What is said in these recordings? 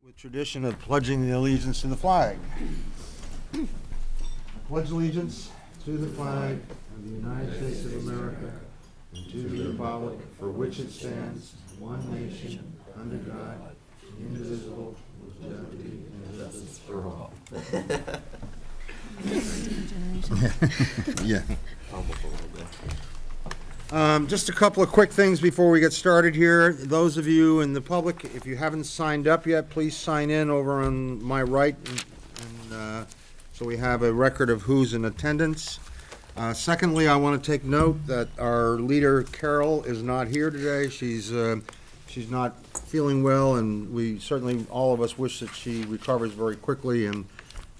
With tradition of pledging the allegiance to the flag. Pledge allegiance to the flag of the United States of America and to the republic for which it stands, one nation, under God, indivisible, with liberty and justice for all. Yeah. Just a couple of quick things before we get started here. Those of you in the public, if you haven't signed up yet, please sign in over on my right, so we have a record of who's in attendance. Secondly, I want to take note that our leader, Carol, is not here today. She's not feeling well, and we certainly, all of us, wish that she recovers very quickly, and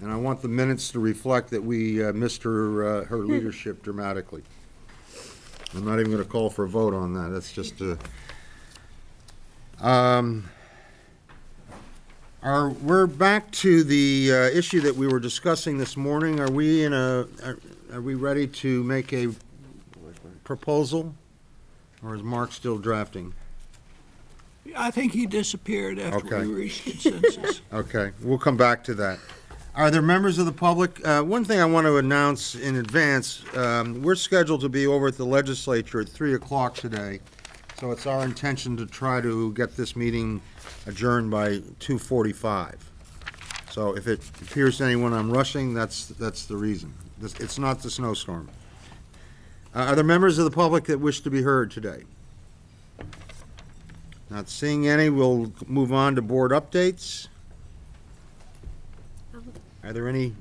I want the minutes to reflect that we missed her leadership dramatically. I'm not even going to call for a vote on that. That's just we're back to the issue that we were discussing this morning. Are we ready to make a proposal, or is Mark still drafting? I think he disappeared after we reached consensus. Okay, we'll come back to that. Are there members of the public? One thing I want to announce in advance, we're scheduled to be over at the legislature at 3 o'clock today, so it's our intention to try to get this meeting adjourned by 2:45. So if it appears to anyone I'm rushing, that's the reason. It's not the snowstorm. Are there members of the public that wish to be heard today? Not seeing any, we'll move on to board updates. Are there any?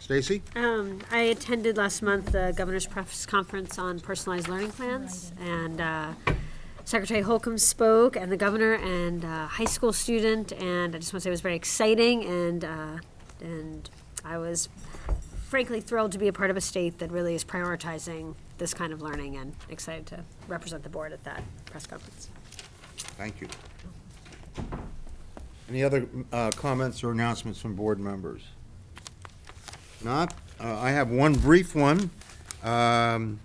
Stacy? I attended last month the Governor's Press Conference on Personalized Learning Plans, and Secretary Holcomb spoke, and the Governor, and a high school student, and I just want to say it was very exciting, and I was frankly thrilled to be a part of a state that really is prioritizing this kind of learning, and excited to represent the board at that press conference. Thank you. Any other comments or announcements from board members? Not? I have one brief one. I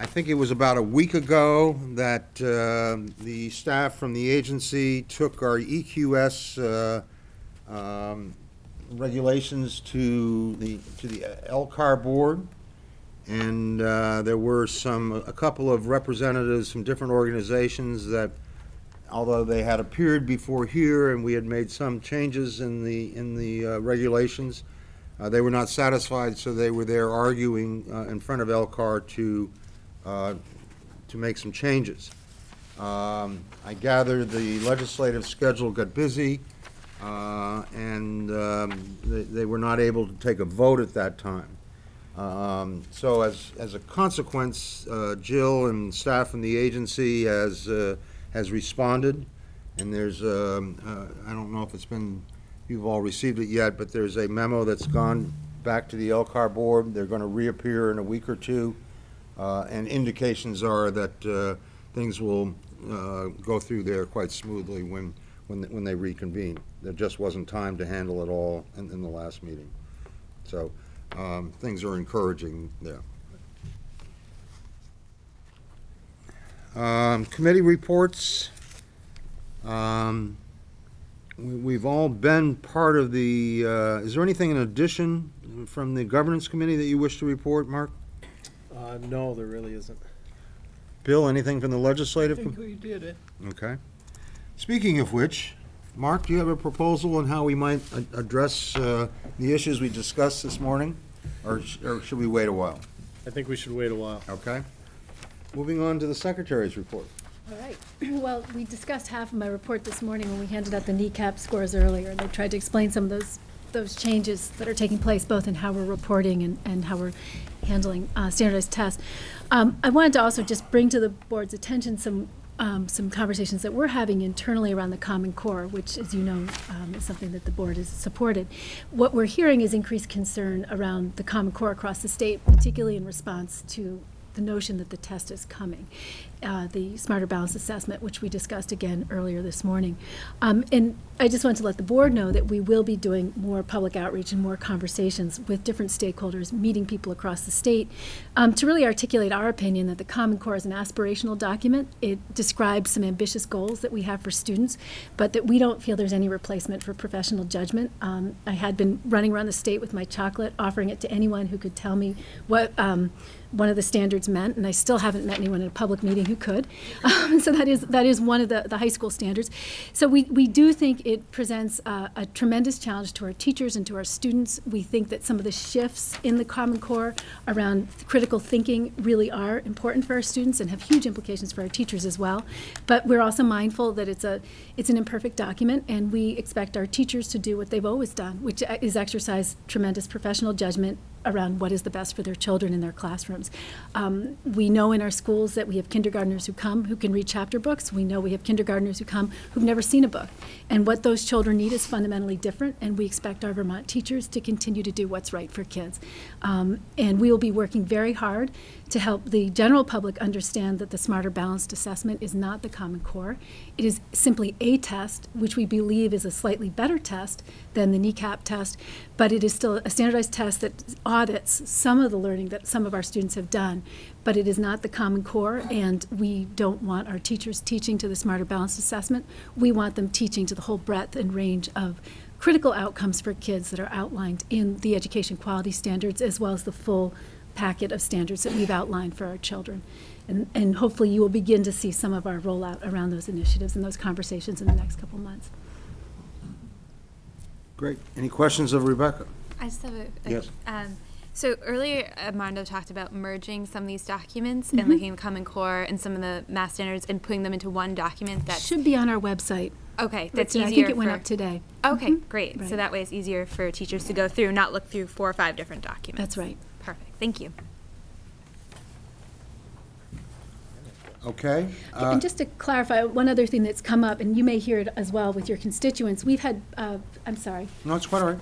think it was about a week ago that the staff from the agency took our EQS regulations to the LCAR board, and there were a couple of representatives from different organizations that, although they had appeared before here and we had made some changes in the regulations, they were not satisfied, so they were there arguing in front of LCAR to make some changes. I gather the legislative schedule got busy, and they were not able to take a vote at that time. So as a consequence, Jill and staff from the agency has responded, and there's I don't know if you've all received it yet, but there's a memo that's gone back to the LCAR board. They're going to reappear in a week or two, and indications are that things will go through there quite smoothly when they reconvene. There just wasn't time to handle it all in the last meeting, so things are encouraging there. Committee reports. We've all been part of the, is there anything in addition from the governance committee that you wish to report, Mark? No, there really isn't. Bill, anything from the legislative? I think we did it. Okay. Speaking of which, Mark, do you have a proposal on how we might address the issues we discussed this morning, or should we wait a while? I think we should wait a while. Okay. Moving on to the Secretary's report. All right. Well, we discussed half of my report this morning when we handed out the NECAP scores earlier, and I tried to explain some of those changes that are taking place both in how we're reporting and how we're handling standardized tests. I wanted to also just bring to the board's attention some conversations that we're having internally around the Common Core, which, as you know, is something that the board has supported. What we're hearing is increased concern around the Common Core across the state, particularly in response to the notion that the test is coming. the Smarter Balanced Assessment, which we discussed again earlier this morning. And I just want to let the board know that we will be doing more public outreach and more conversations with different stakeholders, meeting people across the state, to really articulate our opinion that the Common Core is an aspirational document. It describes some ambitious goals that we have for students, but that we don't feel there's any replacement for professional judgment. I had been running around the state with my chocolate, offering it to anyone who could tell me what one of the standards meant, and I still haven't met anyone in a public meeting who could. So that is one of the high school standards. So we do think it presents a tremendous challenge to our teachers and to our students. We think that some of the shifts in the Common Core around critical thinking really are important for our students and have huge implications for our teachers as well. But we're also mindful that it's an imperfect document, and we expect our teachers to do what they've always done, which is exercise tremendous professional judgment around what is the best for their children in their classrooms. We know in our schools that we have kindergartners who come who can read chapter books. We know we have kindergartners who come who've never seen a book. And what those children need is fundamentally different, and we expect our Vermont teachers to continue to do what's right for kids. And we will be working very hard to help the general public understand that the Smarter Balanced Assessment is not the Common Core. It is simply a test, which we believe is a slightly better test than the kneecap test, but it is still a standardized test that audits some of the learning that some of our students have done, but it is not the Common Core, and we don't want our teachers teaching to the Smarter Balanced Assessment. We want them teaching to the whole breadth and range of critical outcomes for kids that are outlined in the education quality standards, as well as the full packet of standards that we've outlined for our children. And hopefully you will begin to see some of our rollout around those initiatives and those conversations in the next couple months. Great. Any questions of Rebecca? I just have Yes. So earlier, Armando talked about merging some of these documents and looking at Common Core and some of the math standards and putting them into one document. That should be on our website. Okay, that's easier. I think it went up today. Okay, great. Right. So that way it's easier for teachers to go through, not look through 4 or 5 different documents. That's right. Perfect. Thank you. Okay. And just to clarify, one other thing that's come up, and you may hear it as well with your constituents, we've had, I'm sorry, No, it's quite all right.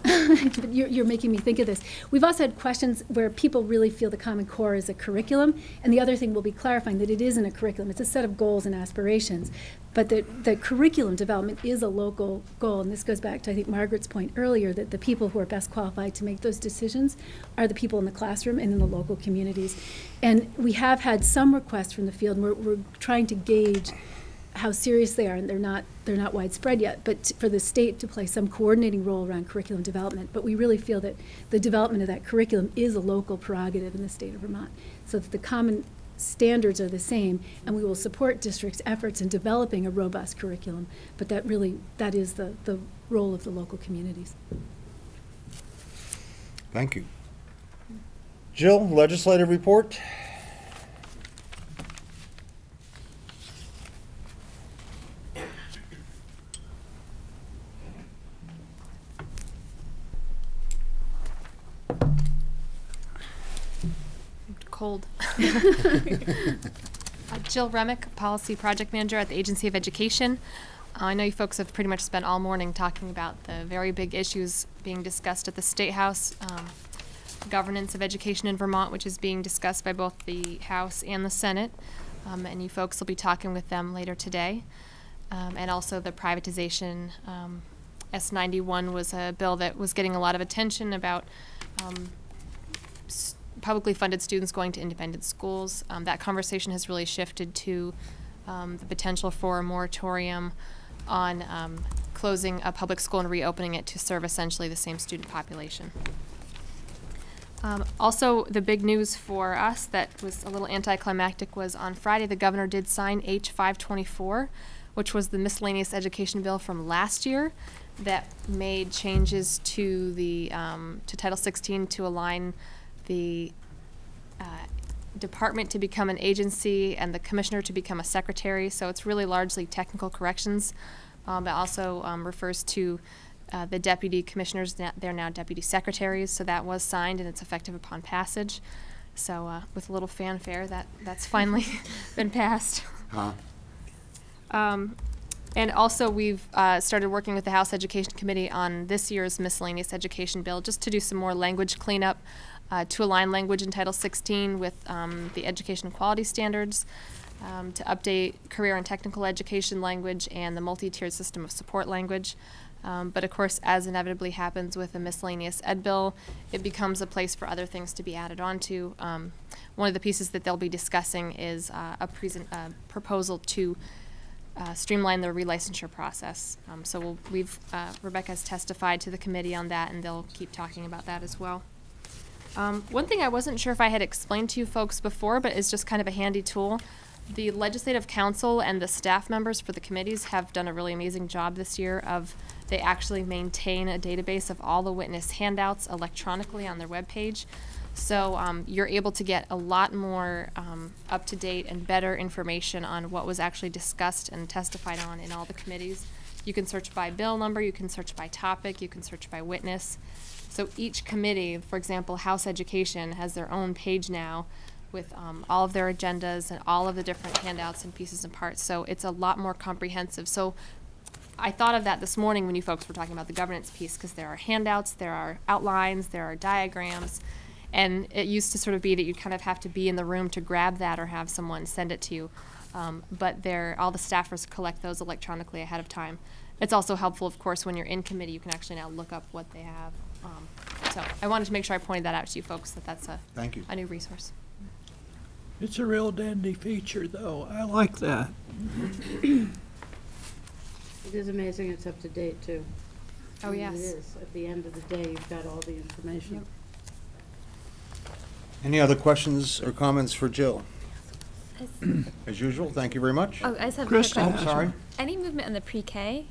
but you're making me think of this. We've also had questions where people really feel the Common Core is a curriculum, and the other thing we'll be clarifying that it isn't a curriculum. It's a set of goals and aspirations, but the curriculum development is a local goal, and this goes back to, I think, Margaret's point earlier, that the people who are best qualified to make those decisions are the people in the classroom and in the local communities. And we have had some requests from the field, and we're trying to gauge how serious they are, and they're not widespread yet, but for the state to play some coordinating role around curriculum development. But we really feel that the development of that curriculum is a local prerogative in the state of Vermont, so that the common standards are the same, and we will support districts' efforts in developing a robust curriculum, but that is the role of the local communities. Thank you. Jill, legislative report? Cold. Jill Remick, Policy Project Manager at the Agency of Education. I know you folks have pretty much spent all morning talking about the very big issues being discussed at the State House, governance of education in Vermont, which is being discussed by both the House and the Senate, and you folks will be talking with them later today. And also the privatization. S91 was a bill that was getting a lot of attention about publicly funded students going to independent schools. That conversation has really shifted to the potential for a moratorium on closing a public school and reopening it to serve essentially the same student population. Also, the big news for us that was a little anticlimactic was on Friday the governor did sign H524, which was the miscellaneous education bill from last year that made changes to the to Title 16 to align the department to become an agency and the commissioner to become a secretary. So it's really largely technical corrections. It also refers to the deputy commissioners. They're now deputy secretaries. So that was signed and it's effective upon passage. So with a little fanfare, that's finally been passed. And also we've started working with the House Education Committee on this year's miscellaneous education bill just to do some more language cleanup to align language in Title 16 with the education quality standards. to update career and technical education language and the multi-tiered system of support language. But of course, as inevitably happens with a miscellaneous ed bill, it becomes a place for other things to be added onto. One of the pieces that they'll be discussing is a proposal to streamline the relicensure process. So Rebecca has testified to the committee on that, and they'll keep talking about that as well. One thing I wasn't sure if I had explained to you folks before, but is just kind of a handy tool. The Legislative Council and the staff members for the committees have done a really amazing job this year of, they actually maintain a database of all the witness handouts electronically on their webpage. So you're able to get a lot more up-to-date and better information on what was actually discussed and testified on in all the committees. You can search by bill number, you can search by topic, you can search by witness. So each committee, for example, House Education has their own page now with all of their agendas and all of the different handouts and pieces and parts. So it's a lot more comprehensive. So I thought of that this morning when you folks were talking about the governance piece, because there are handouts, there are outlines, there are diagrams, and it used to sort of be that you kind of have to be in the room to grab that or have someone send it to you. But all the staffers collect those electronically ahead of time. It's also helpful, of course, when you're in committee, you can actually now look up what they have. So I wanted to make sure I pointed that out to you folks, that that's Thank you. a new resource. It's a real dandy feature, though. I like that. It is amazing it's up to date, too. Oh, I mean, yes. It is. At the end of the day, you've got all the information. Yep. Any other questions or comments for Jill? As usual, thank you very much. Oh, I just have a Chris, quick Oh, question. sorry. Any movement on the pre-K?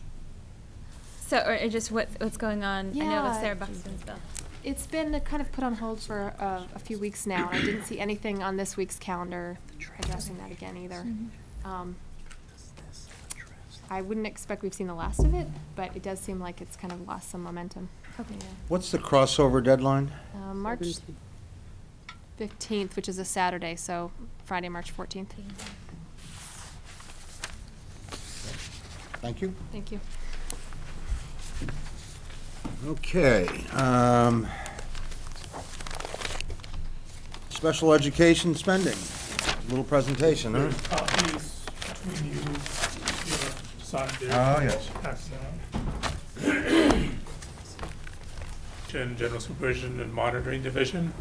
So, or just what's going on? I know Yeah. with Sarah Buxton's bill. It's been kind of put on hold for a few weeks now, and I didn't see anything on this week's calendar addressing that again either. I wouldn't expect we've seen the last of it, but it does seem like it's kind of lost some momentum. Okay. What's the crossover deadline? March 15th, which is a Saturday, so Friday, March 14th. Thank you. Thank you. Okay. Special education spending. Little presentation, huh? Copies between you, sign there. Oh, yes. Pass that out. General Supervision and Monitoring Division.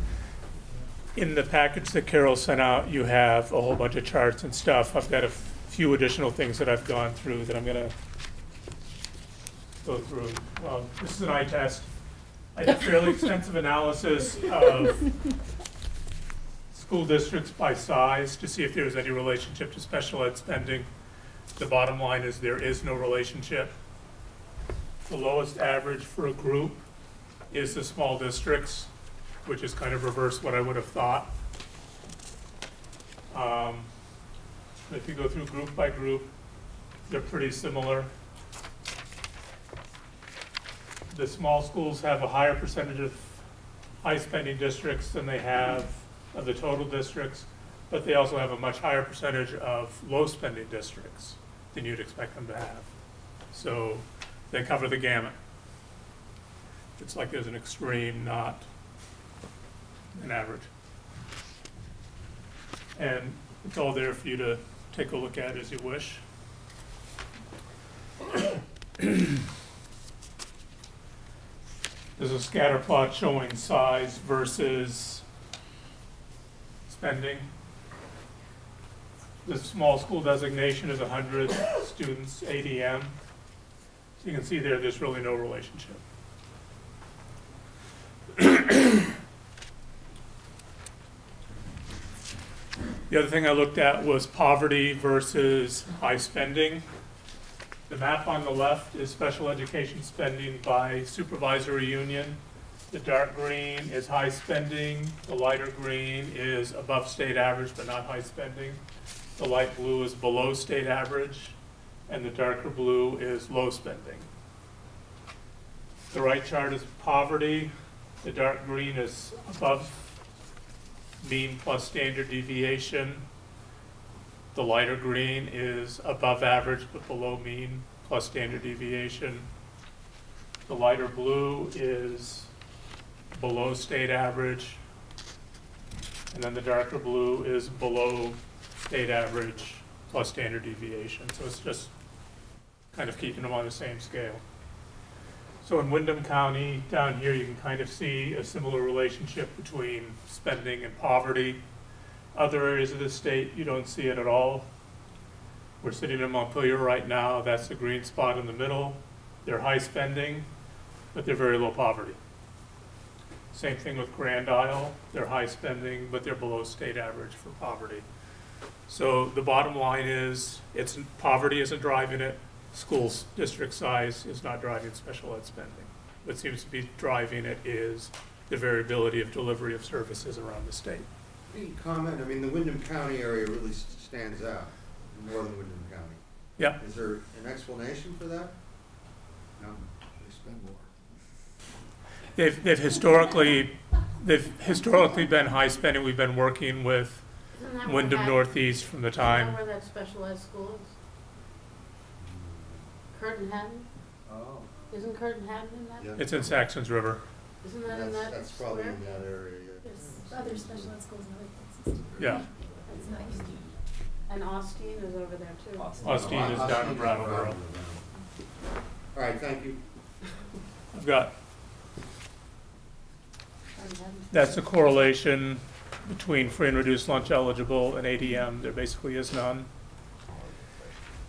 In the package that Carol sent out, you have a whole bunch of charts and stuff. I've got a few additional things that I've gone through that I'm going to go through. This is an eye test. I did fairly extensive analysis of school districts by size to see if there was any relationship to special ed spending. The bottom line is there is no relationship. The lowest average for a group is the small districts, which is kind of reverse what I would have thought. If you go through group by group, they're pretty similar. The small schools have a higher percentage of high spending districts than they have of the total districts, but they also have a much higher percentage of low spending districts than you'd expect them to have. So they cover the gamut. It's like there's an extreme, not an average. And it's all there for you to take a look at as you wish. There's a scatter plot showing size versus spending. The small school designation is 100 students, ADM. So you can see there's really no relationship. The other thing I looked at was poverty versus high spending. The map on the left is special education spending by supervisory union. The dark green is high spending. The lighter green is above state average but not high spending. The light blue is below state average, and the darker blue is low spending. The right chart is poverty. The dark green is above mean plus standard deviation. The lighter green is above average but below mean plus standard deviation. The lighter blue is below state average. And then the darker blue is below state average plus standard deviation. So it's just kind of keeping them on the same scale. So in Windham County, down here, you can kind of see a similar relationship between spending and poverty. Other areas of the state, you don't see it at all. We're sitting in Montpelier right now. That's the green spot in the middle. They're high spending, but they're very low poverty. Same thing with Grand Isle. They're high spending, but they're below state average for poverty. So the bottom line is, poverty isn't driving it. Schools district size is not driving special ed spending. What seems to be driving it is the variability of delivery of services around the state. Any comment? I mean, the Windham County area really stands out, northern Windham County. Yeah. Is there an explanation for that? No, they spend more. They've historically been high spending. We've been working with Windham Northeast from the time. Isn't that where that special ed school is? Curtin Hatton? Oh. Isn't Curtin Hatton in that? Yeah. It's in Saxon's River. Isn't that in that? That's probably square? in that area, yeah. There's other special ed schools in other places. Yeah. It's nice. And Austin is over there too. Austin is down in Brattleboro. All right, thank you. I've got, Curtin Hatton. that's the correlation between free and reduced lunch eligible and ADM. There basically is none.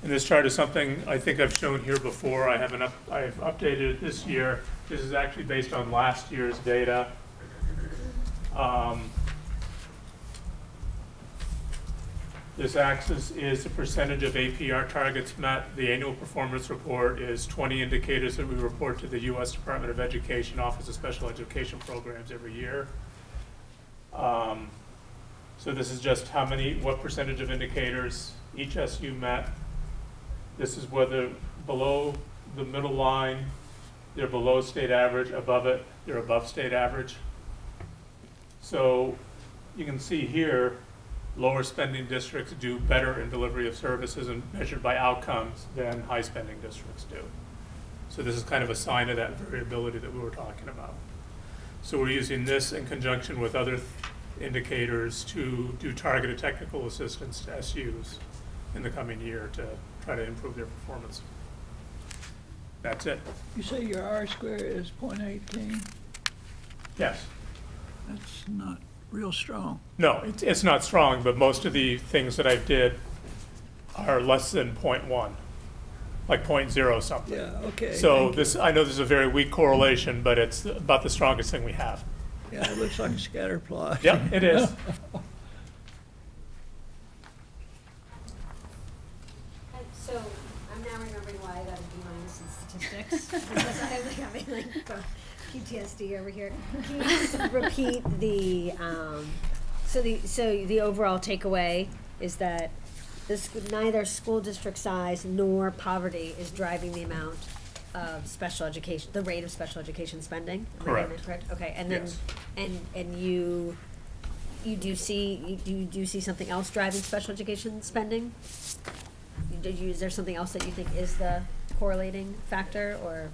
And this chart is something I think I've shown here before. I've updated it this year. This is actually based on last year's data. This axis is the percentage of APR targets met. The annual performance report is 20 indicators that we report to the U.S. Department of Education Office of Special Education Programs every year. So this is just what percentage of indicators each SU met. This is whether below the middle line, they're below state average, above it, they're above state average. So you can see here, lower spending districts do better in delivery of services and measured by outcomes than high spending districts do. So this is kind of a sign of that variability that we were talking about. So we're using this in conjunction with other indicators to do targeted technical assistance to SUs in the coming year to try to improve their performance. That's it. You say your R square is 0.18? Yes. That's not real strong. No, it's not strong, but most of the things that I did are less than 0.1, like 0.0 something. Yeah, okay. So I know this is a very weak correlation, but it's about the strongest thing we have. Yeah, it looks like a scatter plot. Yep, it is. So I'm now remembering why I got a D- in statistics, because I was having like PTSD over here. Can you just repeat the so the overall takeaway is that neither school district size nor poverty is driving the amount of special education, the rate of special education spending? Am I getting that correct? Okay, and then, Yes. and you do see something else driving special education spending? Is there something else that you think is the correlating factor, or?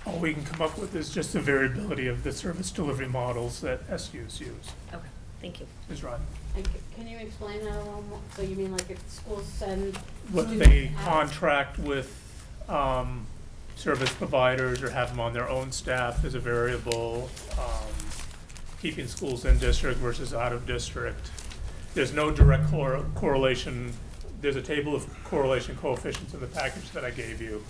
All we can come up with is just the variability of the service delivery models that SUs use. Okay, thank you. Is right. And can you explain that a little more? So you mean like if schools send What students they out- contract with service providers or have them on their own staff is a variable. Keeping schools in district versus out of district. There's no direct correlation. There's a table of correlation coefficients in the package that I gave you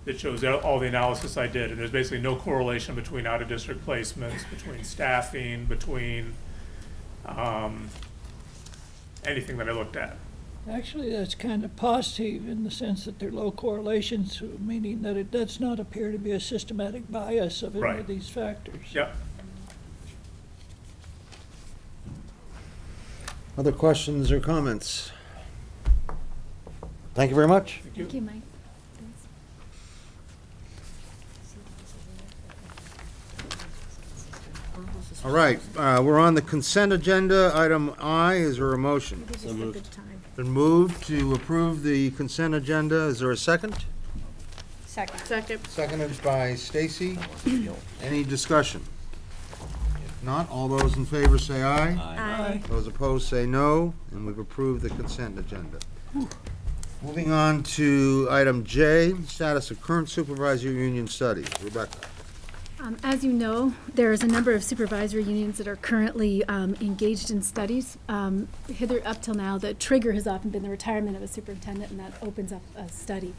that shows all the analysis I did, and there's basically no correlation between out of district placements, between staffing, between anything that I looked at. Actually, that's kind of positive in the sense that they're low correlations, meaning that it does not appear to be a systematic bias of any Right. of these factors. Yep. Other questions or comments? Thank you very much. Thank you, Mike. All right, we're on the consent agenda. Item I, is there a motion? This is a good time. Been moved to approve the consent agenda. Is there a second? Second. Second. Seconded by Stacy. Any discussion? If not, all those in favor say aye. Aye. Those opposed say no, and we've approved the consent agenda. Moving on to item J, status of current supervisory union studies. Rebecca. As you know, there is a number of supervisory unions that are currently engaged in studies. Hither up till now, the trigger has often been the retirement of a superintendent, and that opens up a study.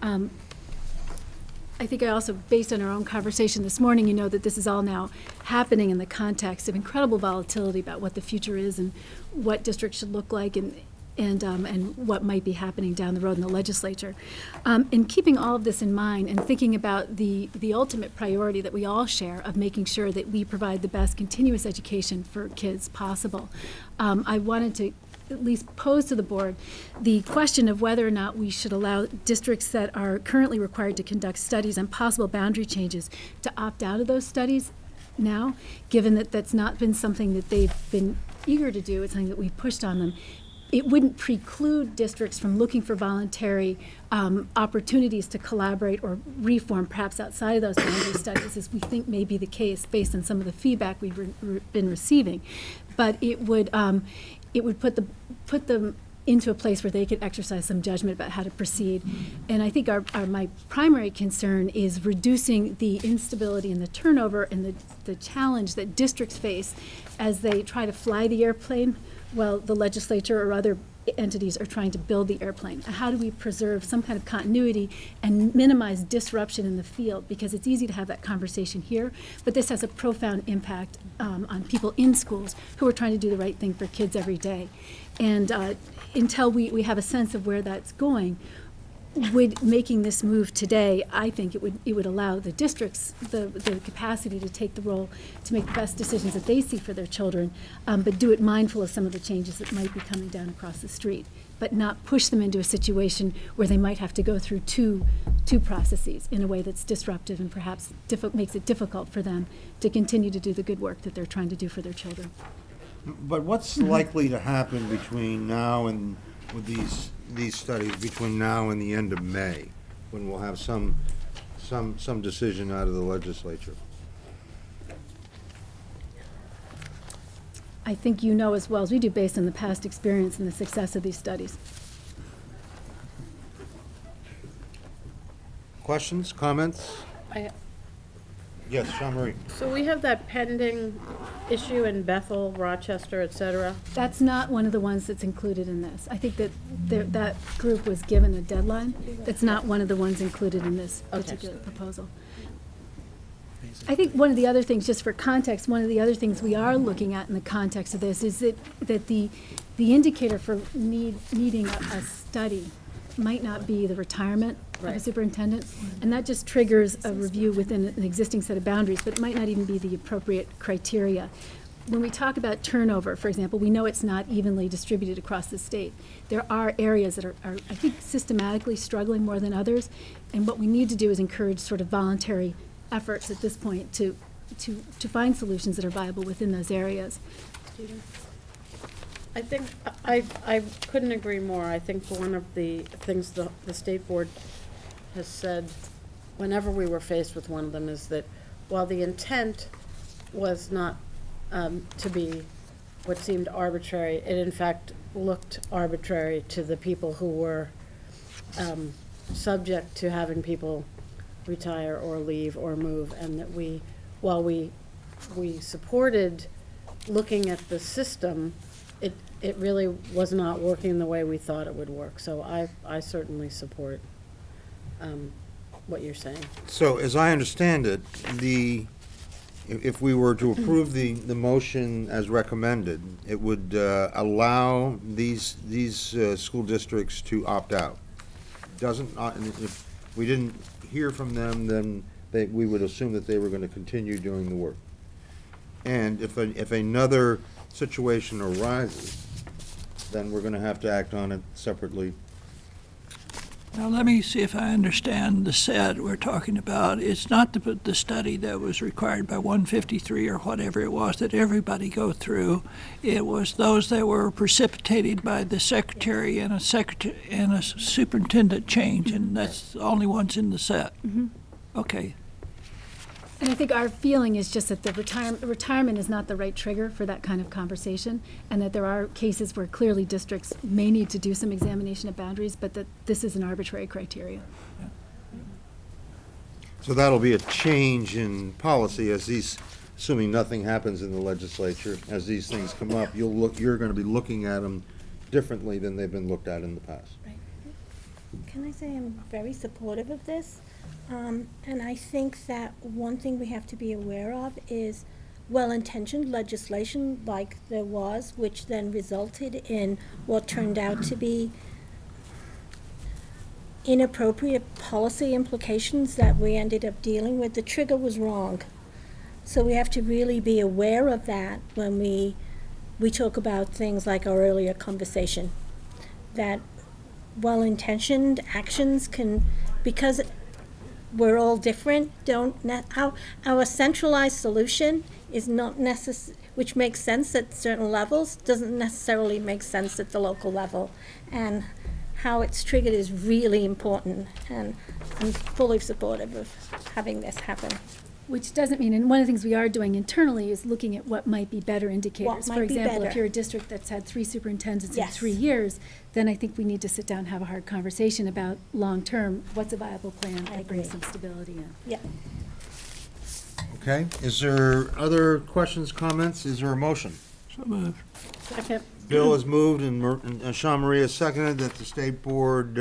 I think I also, based on our own conversation this morning, you know that this is all now happening in the context of incredible volatility about what the future is and what districts should look like and what might be happening down the road in the legislature. In keeping all of this in mind and thinking about the ultimate priority that we all share of making sure that we provide the best continuous education for kids possible, I wanted to at least pose to the board the question of whether or not we should allow districts that are currently required to conduct studies on possible boundary changes to opt out of those studies now, given that that's not been something that they've been eager to do. It's something that we've pushed on them. It wouldn't preclude districts from looking for voluntary opportunities to collaborate or reform, perhaps outside of those boundary studies, as we think may be the case based on some of the feedback we've been receiving. But it would put them into a place where they could exercise some judgment about how to proceed. And I think my primary concern is reducing the instability and the turnover and the challenge that districts face as they try to fly the airplane while the legislature or other entities are trying to build the airplane. How do we preserve some kind of continuity and minimize disruption in the field? Because it's easy to have that conversation here, but this has a profound impact on people in schools who are trying to do the right thing for kids every day. And until we have a sense of where that's going, making this move today, I think it would allow the districts the capacity to take the role to make the best decisions that they see for their children, but do it mindful of some of the changes that might be coming down across the street, but not push them into a situation where they might have to go through two processes in a way that's disruptive and perhaps makes it difficult for them to continue to do the good work that they're trying to do for their children. But what's likely to happen between now and with these studies between now and the end of May, when we'll have some decision out of the legislature? I think you know as well as we do based on the past experience and the success of these studies. Questions, comments? Yes, Jean Marie. So we have that pending issue in Bethel, Rochester, et cetera. That's not one of the ones that's included in this. I think that that group was given a deadline. That's not one of the ones included in this particular proposal. I think one of the other things, just for context, one of the other things we are looking at in the context of this is that the indicator for needing a study might not be the retirement of a superintendent, and that just triggers a review within an existing set of boundaries, but it might not even be the appropriate criteria. When we talk about turnover, for example, we know it's not evenly distributed across the state. There are areas that are I think, systematically struggling more than others, and what we need to do is encourage sort of voluntary efforts at this point to find solutions that are viable within those areas. I think I couldn't agree more. I think one of the things the state board has said whenever we were faced with one of them is that while the intent was not to be what seemed arbitrary, it in fact looked arbitrary to the people who were subject to having people retire or leave or move, and that while we supported looking at the system, it really was not working the way we thought it would work. So I certainly support what you're saying. So as I understand it, if we were to approve the motion as recommended, it would allow these school districts to opt out. If we didn't hear from them, then we would assume that they were going to continue doing the work. And if another situation arises, then we're going to have to act on it separately. Now, let me see if I understand the set we're talking about. It's not the study that was required by 153 or whatever it was that everybody go through. It was those that were precipitated by the secretary and a superintendent change, and that's the only ones in the set. Mm-hmm. Okay. And I think our feeling is just that the retirement is not the right trigger for that kind of conversation, and that there are cases where clearly districts may need to do some examination of boundaries, but that this is an arbitrary criteria. So that'll be a change in policy as these, assuming nothing happens in the legislature, as these things come up, you're going to be looking at them differently than they've been looked at in the past. Right. Can I say I'm very supportive of this? And I think that one thing we have to be aware of is well-intentioned legislation like there was, which then resulted in what turned out to be inappropriate policy implications that we ended up dealing with. The trigger was wrong. So we have to really be aware of that when we talk about things like our earlier conversation, that well-intentioned actions can, because we're all different, our centralized solution is not necessary, which makes sense at certain levels, doesn't necessarily make sense at the local level. And how it's triggered is really important, and I'm fully supportive of having this happen. Which doesn't mean, and one of the things we are doing internally is looking at what might be better indicators. What For might be example, if better. you're a district that's had 3 superintendents in Yes. 3 years, then I think we need to sit down and have a hard conversation about long-term, what's a viable plan I that brings agree. some stability in. Yeah. Okay, is there other questions, comments? Is there a motion? So moved. Second. Bill has moved and Sean Marie has seconded that the state board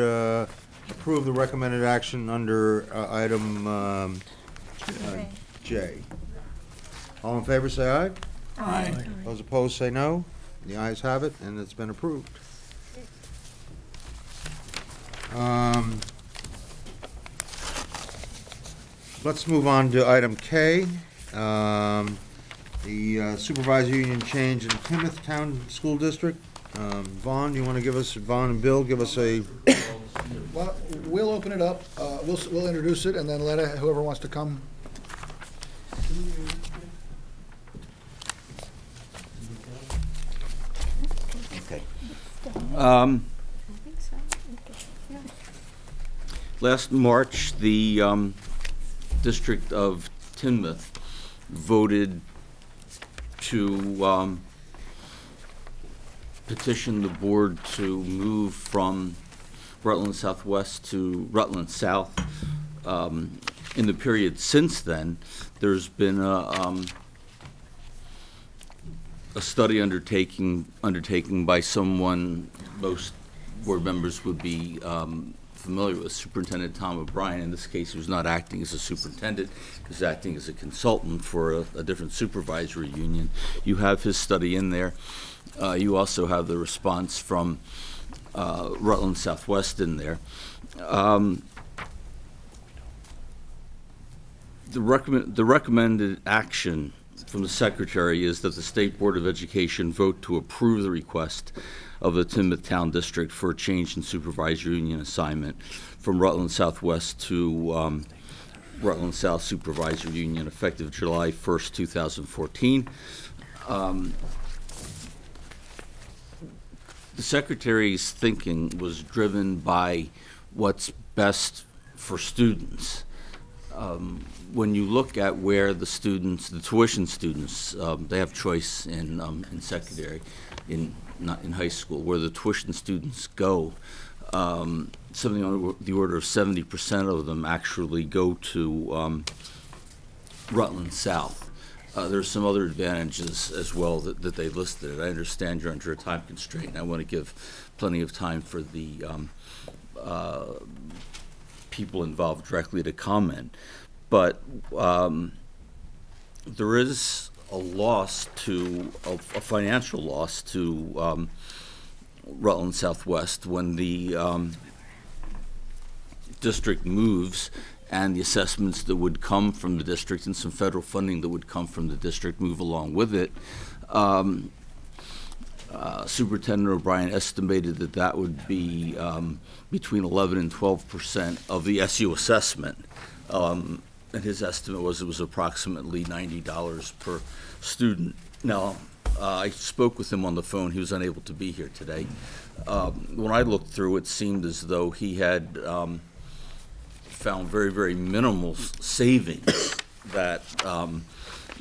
approve the recommended action under item J. All in favor, say aye. Aye. Those opposed, say no. The ayes have it, and it's been approved. Let's move on to item K. The supervisor union change in Plymouth Town School District. Vaughn, you want to give us, Vaughn and Bill, give us a, Well, we'll open it up, we'll introduce it, and then let whoever wants to come. Okay. Last March, the District of Teignmouth voted to petition the board to move from Rutland Southwest to Rutland South. In the period since then, there's been a study undertaken by someone most board members would be familiar with, Superintendent Tom O'Brien. In this case, he was not acting as a superintendent, he was acting as a consultant for a different supervisory union. You have his study in there. You also have the response from Rutland Southwest in there. The recommended action from the Secretary is that the State Board of Education vote to approve the request of the Teignmouth Town District for a change in supervisory union assignment from Rutland Southwest to Rutland South Supervisory Union effective July 1st, 2014. The Secretary's thinking was driven by what's best for students. When you look at where the students, the tuition students, they have choice in secondary, not in high school, where the tuition students go. Something on the order of 70% of them actually go to Rutland South. There's some other advantages as well that they listed. I understand you're under a time constraint, and I want to give plenty of time for the people involved directly to comment. But there is a loss to, a financial loss to Rutland Southwest when the district moves, and the assessments that would come from the district and some federal funding that would come from the district move along with it. Superintendent O'Brien estimated that that would be between 11 and 12% of the SU assessment. And his estimate was it was approximately $90 per student. Now, I spoke with him on the phone. He was unable to be here today. When I looked through, it seemed as though he had found very, very minimal savings that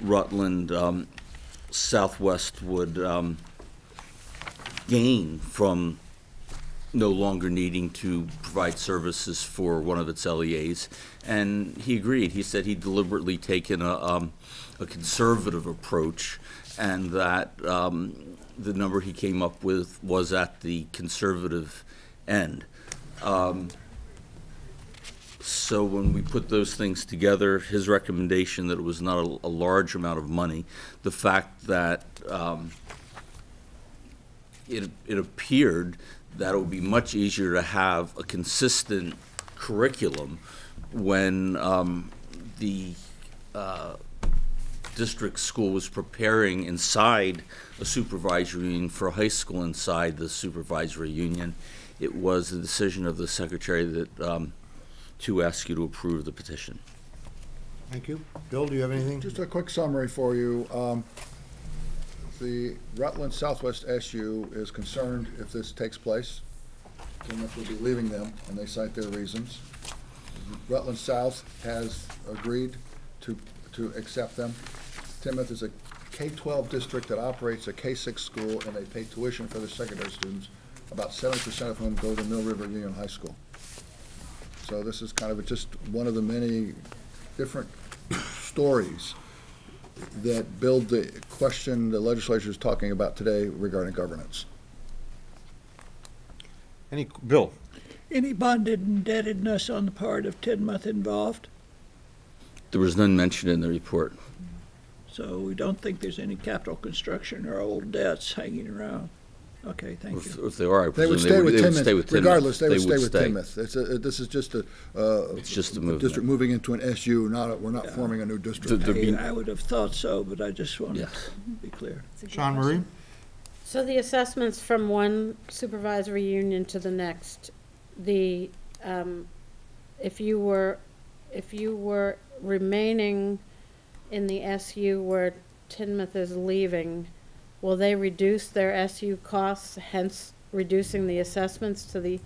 Rutland Southwest would gain from no longer needing to provide services for one of its LEAs, and he agreed. He said he'd deliberately taken a conservative approach, and that the number he came up with was at the conservative end. So when we put those things together, his recommendation that it was not a large amount of money, the fact that it appeared that it would be much easier to have a consistent curriculum when the district school was preparing inside a supervisory union for a high school inside the supervisory union. It was the decision of the secretary that to ask you to approve the petition. Thank you. Bill, do you have anything? Just a quick summary for you. The Rutland Southwest SU is concerned if this takes place, Timoth will be leaving them, and they cite their reasons. Rutland South has agreed to accept them. Timoth is a K-12 district that operates a K-6 school, and they pay tuition for their secondary students, about 70% of whom go to Mill River Union High School. So this is kind of just one of the many different stories that build the question the legislature is talking about today regarding governance. Bill? Any bonded indebtedness on the part of Timoth involved? There was none mentioned in the report. So we don't think there's any capital construction or old debts hanging around? Okay, thank you. If they are, I They would presume stay with stay with Timoth. Timoth. Regardless, they would stay with stay. Timoth. This is just It's just a movement. district moving into an SU, we're not forming a new district. I would have thought so, but I just wanted Yes. to be clear. Sean Marie? So the assessments from one supervisory union to the next, the, if you were remaining in the SU where Timoth is leaving, will they reduce their SU costs, hence reducing the assessments to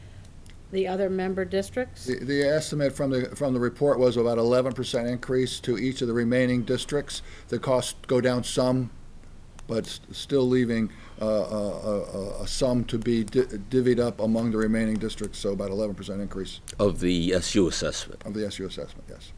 the other member districts? The estimate from the report was about 11% increase to each of the remaining districts. The costs go down some, but still leaving a sum to be divvied up among the remaining districts, so about 11% increase. Of the SU assessment. Of the SU assessment, yes.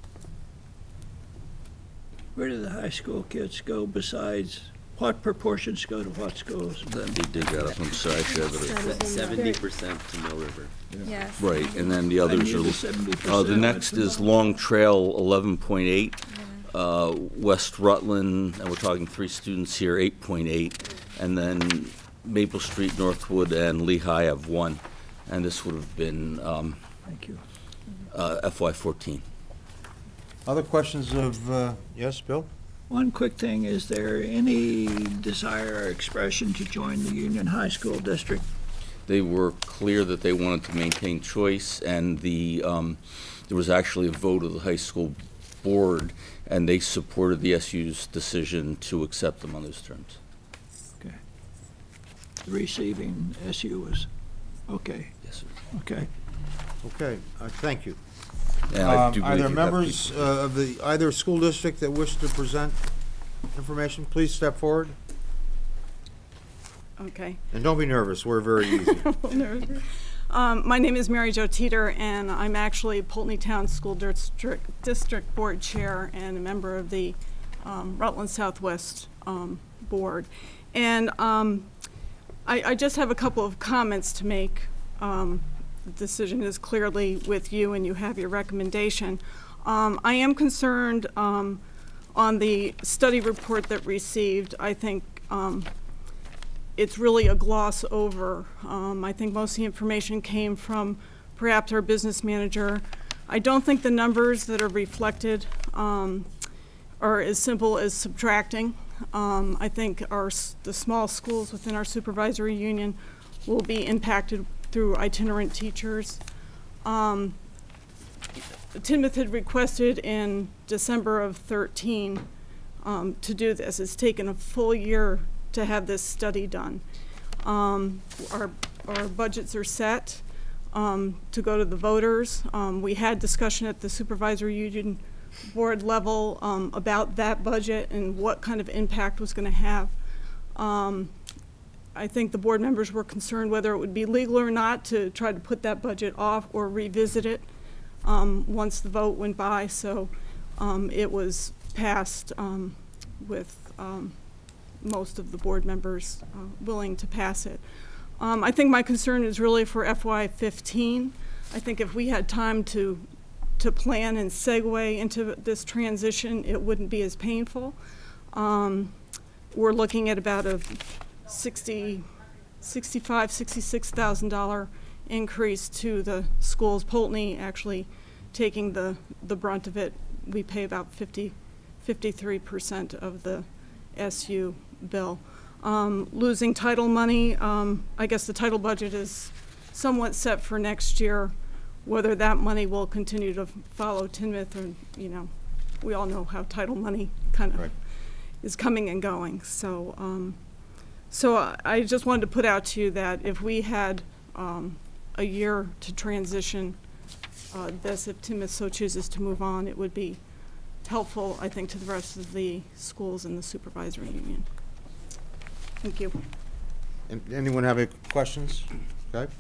Where do the high school kids go besides, what proportions go to what schools? Let me dig that up, I'm sorry, I should have it. 70% to Mill River. Yes. Right, and then the others knew the are, 70% the next is Long Trail, 11.8. West Rutland, and we're talking 3 students here, 8.8. And then Maple Street, Northwood, and Lehigh have 1. And this would have been Thank you. FY14. Other questions of, yes, Bill? One quick thing, is there any desire or expression to join the Union High School District? They were clear that they wanted to maintain choice, and there was actually a vote of the high school board, and they supported the SU's decision to accept them on those terms. Okay. The receiving SU was, okay. Yes, sir. Okay. Okay, thank you. And I do Are believe there you have members of either school district that wish to present information? Please step forward. Okay. And don't be nervous, we're very easy. My name is Mary Jo Teeter, and I'm actually Pulteney Town School District Board Chair and a member of the Rutland Southwest Board. And I just have a couple of comments to make. The decision is clearly with you, and you have your recommendation. I am concerned on the study report that received. I think it's really a gloss over. I think most of the information came from perhaps our business manager. I don't think the numbers that are reflected are as simple as subtracting. I think the small schools within our supervisory union will be impacted through itinerant teachers. Timoth had requested in December of 13 to do this. It's taken a full year to have this study done. Our budgets are set to go to the voters. We had discussion at the supervisory union board level about that budget and what kind of impact was going to have. I think the board members were concerned whether it would be legal or not to try to put that budget off or revisit it once the vote went by. So it was passed with most of the board members willing to pass it. I think my concern is really for FY15. I think if we had time to plan and segue into this transition, it wouldn't be as painful. We're looking at about a $65,000, $66,000 increase to the schools. Poultney actually taking the brunt of it. We pay about 53% of the SU bill. Losing title money, I guess the title budget is somewhat set for next year. Whether that money will continue to follow Tinmouth, or, you know, we all know how title money kind of is coming and going. So, so I just wanted to put out to you that if we had a year to transition this, if Tinmouth so chooses to move on, it would be helpful, I think, to the rest of the schools in the supervisory union. Thank you. Anyone have any questions? Okay.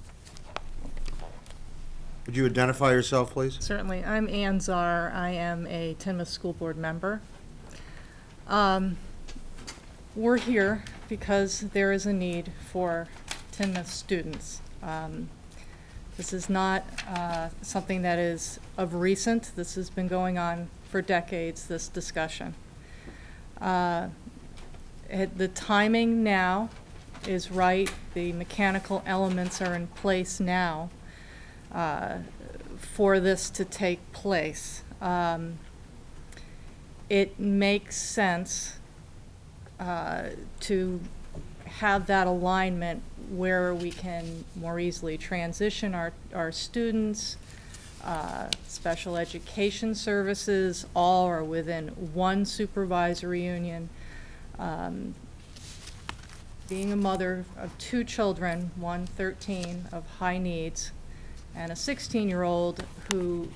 Would you identify yourself, please? Certainly. I'm Ann Czar. I am a Tinmouth School Board member. We're here because there is a need for Tinmouth students. This is not something that is of recent. This has been going on for decades, this discussion. The timing now is right. The mechanical elements are in place now for this to take place. It makes sense to have that alignment where we can more easily transition our students. Special education services all are within one supervisory union. Being a mother of two children, one 13 of high needs, and a 16-year-old who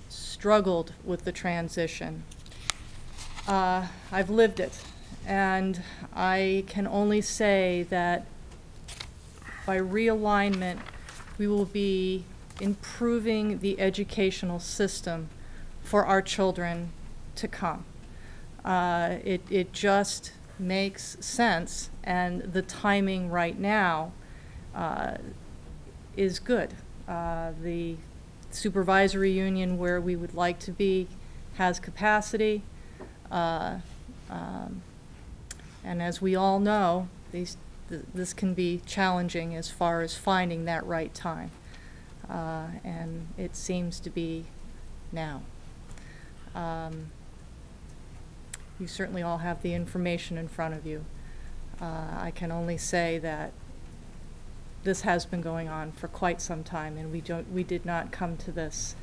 struggled with the transition. I've lived it, and I can only say that by realignment, we will be improving the educational system for our children to come. It just makes sense, and the timing right now is good. The supervisory union where we would like to be has capacity, and as we all know, this can be challenging as far as finding that right time, and it seems to be now. You certainly all have the information in front of you. I can only say that this has been going on for quite some time, and we did not come to this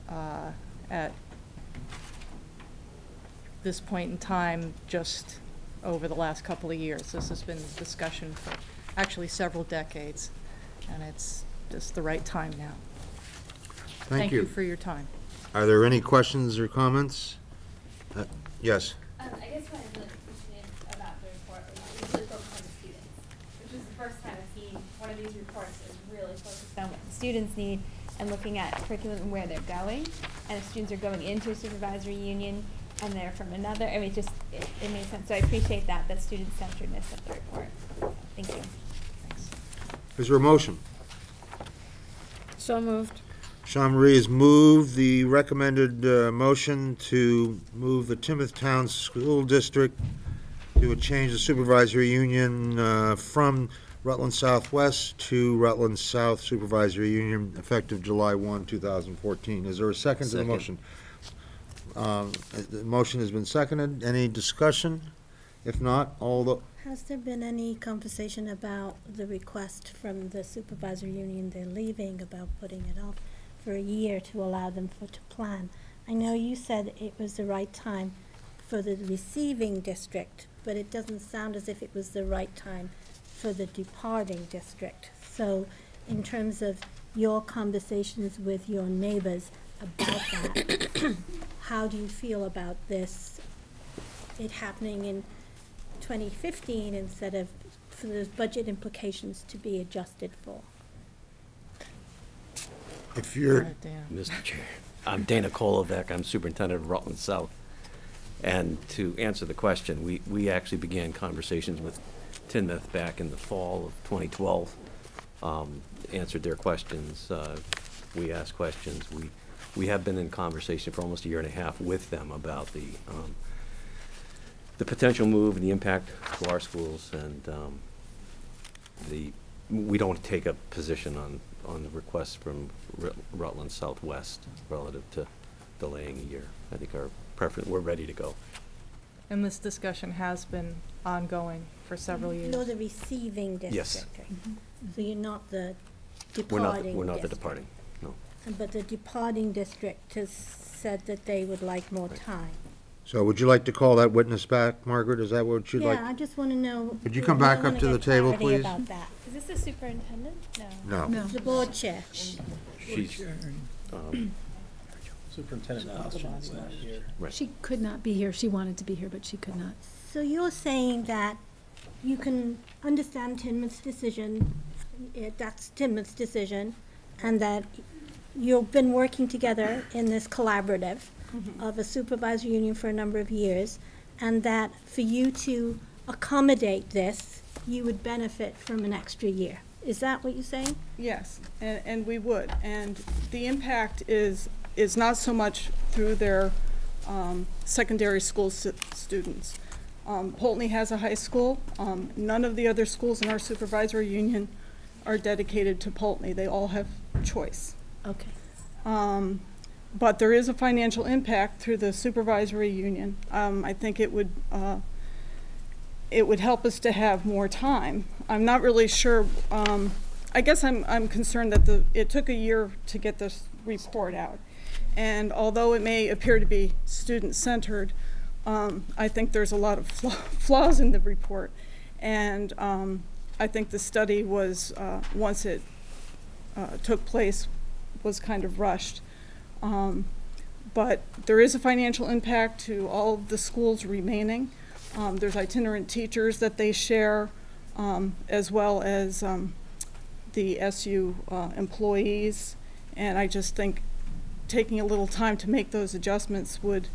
at this point in time just over the last couple of years. This has been a discussion for actually several decades, and it's just the right time now. Thank you for your time. Are there any questions or comments? Yes. I guess what I'm really appreciative about the report was really focused on the students, which is the first time I've seen one of these reports that is really focused on what the students need and looking at curriculum and where they're going. And if students are going into a supervisory union and they're from another, I mean, it made sense. So I appreciate that student-centeredness of the report. Thank you. Thanks. Is there a motion? So moved. Sean Marie has moved the recommended motion to move the Tinmouth Town School District to a change of supervisory union from Rutland Southwest to Rutland South Supervisory Union effective July 1, 2014. Is there a second to the motion? The motion has been seconded. Any discussion? If not, Has there been any conversation about the request from the supervisory union they're leaving about putting it off for a year to allow them to plan? I know you said it was the right time for the receiving district, but it doesn't sound as if it was the right time for the departing district. So in terms of your conversations with your neighbors about that, how do you feel about this, it happening in 2015 instead of for those budget implications to be adjusted for? If you're, Mr. Chair, I'm Dana Kolovec, I'm superintendent of Rutland South. And to answer the question, we actually began conversations with Tinmouth back in the fall of 2012, answered their questions, we asked questions. We have been in conversation for almost a year and a half with them about the potential move and the impact to our schools, and we don't take a position on the requests from Rutland Southwest relative to delaying a year. I think our preference, we're ready to go. And this discussion has been ongoing for several years. You're the receiving district. Yes. Right? So you're not the We're departing not the district. departing, no. But the departing district has said that they would like more time. so would you like to call that witness back, Margaret? Is that what you'd like? Yeah, I just want to know. Could you come back up to the table, please? About that. Is this the superintendent? No. No. The board chair. She's, Superintendent Austin's not here. right. She could not be here. She wanted to be here, but she could not. So you're saying that you can understand Tinmouth's decision, that's Tinmouth's decision, and that you've been working together in this collaborative of a supervisory union for a number of years, and that for you to accommodate this, you would benefit from an extra year. Is that what you're saying? Yes, and we would. And the impact is not so much through their secondary school students. Poultney has a high school. None of the other schools in our supervisory union are dedicated to Poultney. They all have choice. Okay. But there is a financial impact through the supervisory union. I think it would help us to have more time. I'm not really sure. I guess I'm concerned that it took a year to get this report out. And although it may appear to be student-centered, I think there's a lot of flaws in the report. And I think the study was, once it took place, was kind of rushed. But there is a financial impact to all of the schools remaining. There's itinerant teachers that they share, as well as the SU employees. And I just think taking a little time to make those adjustments would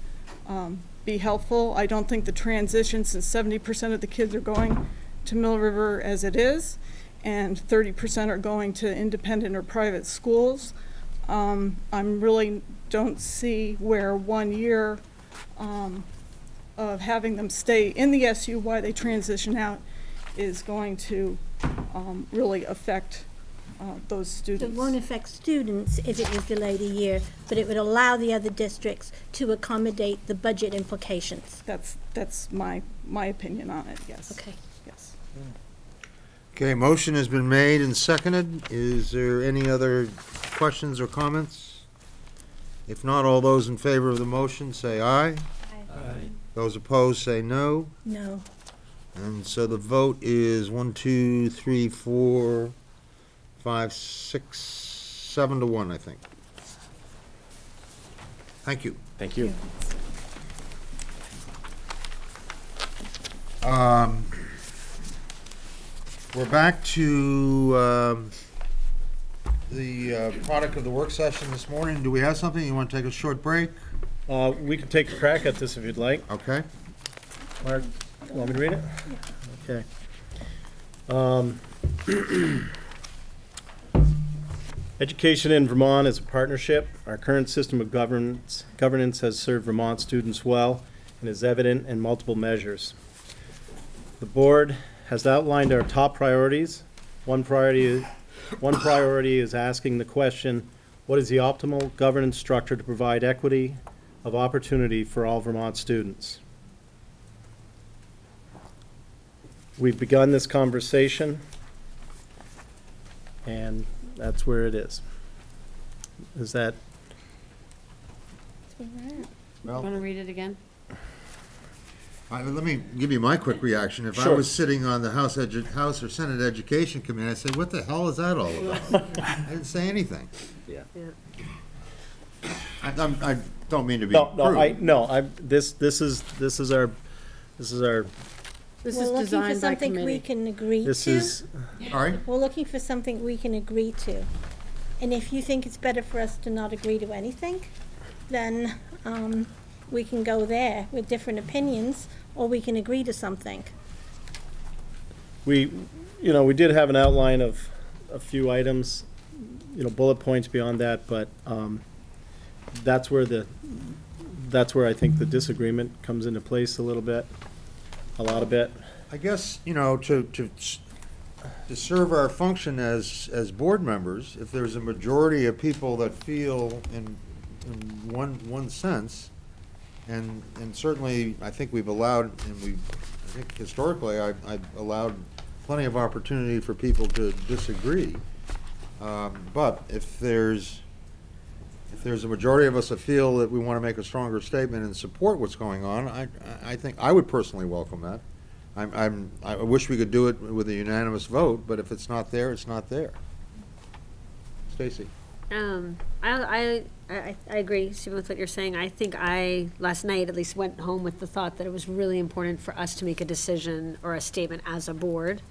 be helpful. I don't think the transition, since 70% of the kids are going to Mill River as it is, and 30% are going to independent or private schools. I really don't see where 1 year of having them stay in the SU while they transition out is going to really affect those students. It won't affect students if it is delayed a year, but it would allow the other districts to accommodate the budget implications. That's my opinion on it, yes. Okay. Yes. Okay, motion has been made and seconded. Is there any other questions or comments? If not, all those in favor of the motion say aye. Aye. Those opposed say no. No. And so the vote is 1, 2, 3, 4, 5, 6, 7 to 1, I think. Thank you. Thank you. We're back to the product of the work session this morning. Do we have something? You want to take a short break? We can take a crack at this if you'd like. Okay. Mark, want me to read it? Okay. Education in Vermont is a partnership. Our current system of governance has served Vermont students well and is evident in multiple measures. The board has outlined our top priorities. One priority is asking the question, what is the optimal governance structure to provide equity of opportunity for all Vermont students? We've begun this conversation, and that's where it is. Is that? Well, Want to read it again? let me give you my quick reaction. If I Sure. was sitting on the House or Senate Education Committee, I'd say, what the hell is that all about? I didn't say anything. Yeah. Yeah. I don't mean to be This is our, This We're is looking for designed by something we committee. can agree this to. is, all right. We're looking for something we can agree to. And if you think it's better for us to not agree to anything, then we can go there with different opinions, or we can agree to something. we did have an outline of a few items, bullet points beyond that, but that's where I think the disagreement comes into place a little bit, a lot of it. I guess, to serve our function as board members, if there's a majority of people that feel in one sense, and certainly I think we've allowed, and I think historically I've allowed plenty of opportunity for people to disagree. But if there's a majority of us that feel that we want to make a stronger statement and support what's going on, I think I would personally welcome that. I wish we could do it with a unanimous vote, but if it's not there, it's not there. Stacy. I agree, Stephen, with what you're saying. I think last night at least went home with the thought that it was really important for us to make a decision or a statement as a board.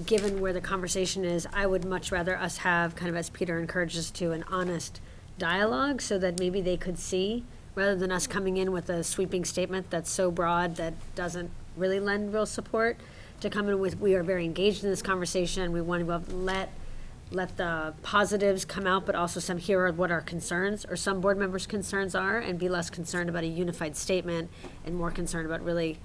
Given where the conversation is, I would much rather us have, kind of as Peter encourages us to, an honest dialogue so that maybe they could see, rather than us coming in with a sweeping statement that's so broad that doesn't really lend real support, to come in with, we are very engaged in this conversation, we want to let the positives come out, but also here are what our concerns, or some board members' concerns are, and be less concerned about a unified statement and more concerned about really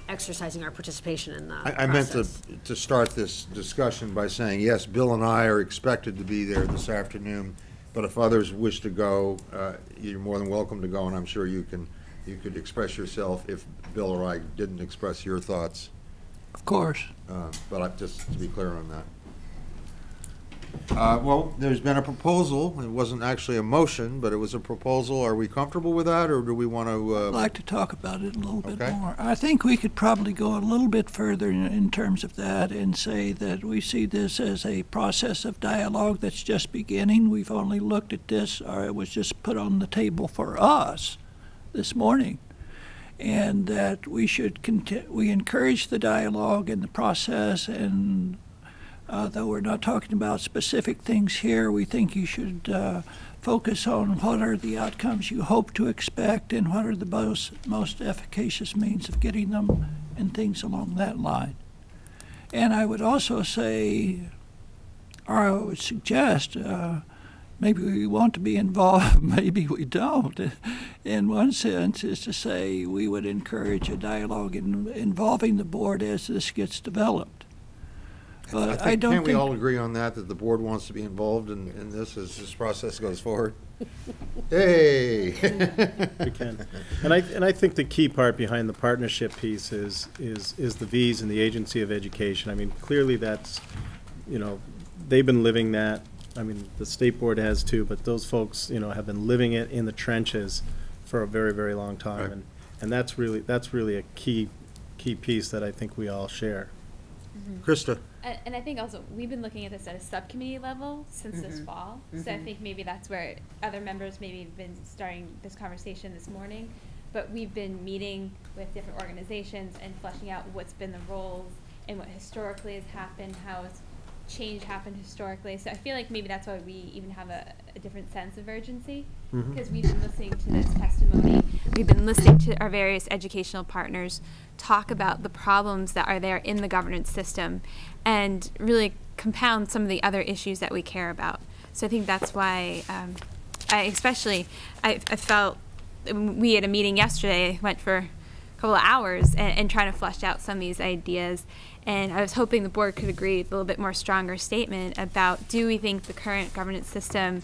exercising our participation in the I meant process. to start this discussion by saying, yes, Bill and I are expected to be there this afternoon, but if others wish to go, you're more than welcome to go, and I'm sure you could express yourself if Bill or I didn't express your thoughts. Of course. But just to be clear on that. Well, there's been a proposal. It wasn't actually a motion, but it was a proposal. Are we comfortable with that, or do we want to? I'd like to talk about it a little bit Okay. more. I think we could probably go a little bit further in terms of that and say that we see this as a process of dialogue that's just beginning. We've only looked at this, or it was just put on the table for us this morning. And that we should we encourage the dialogue and the process, and though we're not talking about specific things here, we think you should focus on what are the outcomes you hope to expect and what are the most efficacious means of getting them, and things along that line. And I would also say, or I would suggest, maybe we want to be involved, maybe we don't. In one sense, is to say we would encourage a dialogue involving the board as this gets developed. But I don't Can't we think all agree on that the board wants to be involved in this as this process goes forward? Hey! We can. And I think the key part behind the partnership piece is the V's and the Agency of Education. I mean, clearly that's, they've been living that. I mean, the state board has too, but those folks, have been living it in the trenches for a very, very long time. Right. And that's really a key piece that I think we all share. Krista? And I think also, we've been looking at this at a subcommittee level since this fall. So I think maybe that's where other members maybe have been starting this conversation this morning. But we've been meeting with different organizations and fleshing out what's been the roles and what historically has happened, how change happened historically. So I feel like maybe that's why we even have a different sense of urgency, because we've been listening to this testimony. We've been listening to our various educational partners talk about the problems that are there in the governance system and really compound some of the other issues that we care about. So I think that's why I felt, we had a meeting yesterday, went for a couple of hours and trying to flesh out some of these ideas. And I was hoping the board could agree with a little bit more stronger statement about, do we think the current governance system,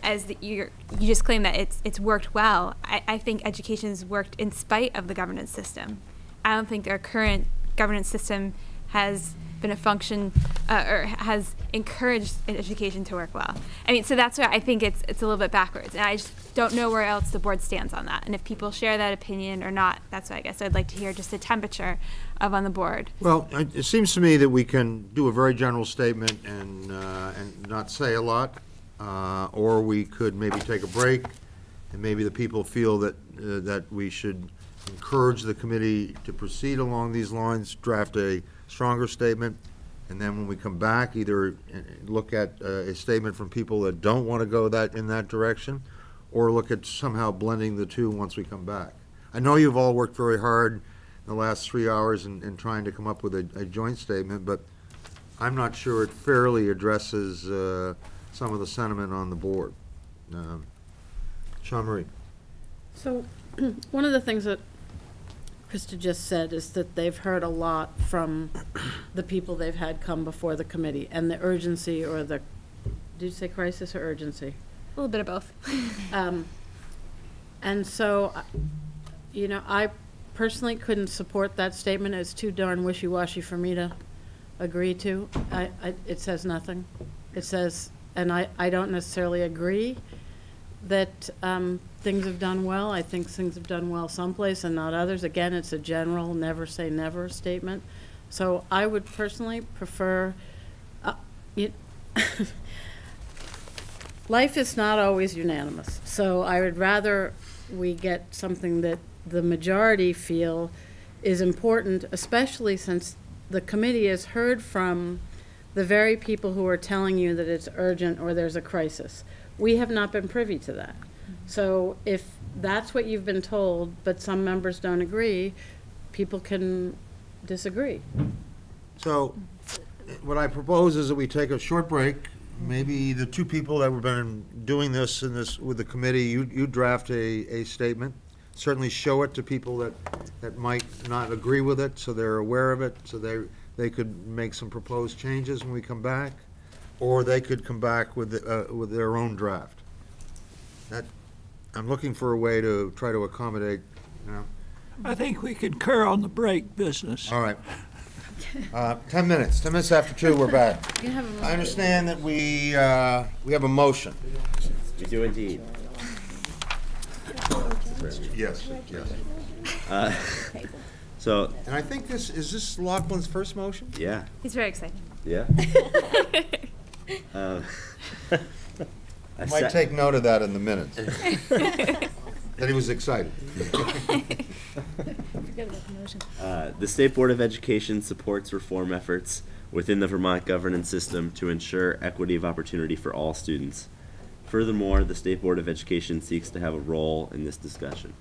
as you just claim that it's worked well, I think education has worked in spite of the governance system. I don't think our current governance system has been a function or has encouraged education to work well. I mean, so that's why I think it's a little bit backwards. And I just don't know where else the board stands on that. And if people share that opinion or not, that's what I guess I'd like to hear just the temperature of on the board. Well, it seems to me that we can do a very general statement and not say a lot. or we could maybe take a break, and maybe the people feel that, that we should encourage the committee to proceed along these lines, draft a stronger statement, and then when we come back, either look at a statement from people that don't want to go in that direction, or look at somehow blending the two once we come back. I know you've all worked very hard in the last 3 hours in trying to come up with a joint statement, but I'm not sure it fairly addresses some of the sentiment on the board. Sean Marie. So, one of the things that Krista just said is that they've heard a lot from the people they've had come before the committee, and the urgency, or the, did you say crisis or urgency? A little bit of both. And so, you know, I personally couldn't support that statement. It's too darn wishy-washy for me to agree to. It says nothing. It says, and I don't necessarily agree that things have done well. I think things have done well someplace and not others. Again, it's a general never say never statement. So I would personally prefer, life is not always unanimous. So I would rather we get something that the majority feel is important, especially since the committee has heard from the very people who are telling you that it's urgent or there's a crisis. We have not been privy to that. So if that's what you've been told, but some members don't agree, people can disagree. So what I propose is that we take a short break. Maybe the two people that have been doing this with the committee, you draft a statement. Certainly show it to people that might not agree with it, so they're aware of it, so they could make some proposed changes when we come back, or they could come back with their own draft. I'm looking for a way to try to accommodate, you know. I think we concur on the break business. All right. 10 minutes. 10 minutes after 2, we're back. I understand that we have a motion. We do indeed. Yes, yes. So. And I think is this Lachlan's first motion? Yeah. He's very excited. Yeah. I might take note of that in the minutes. That he was excited. The State Board of Education supports reform efforts within the Vermont governance system to ensure equity of opportunity for all students. Furthermore, the State Board of Education seeks to have a role in this discussion.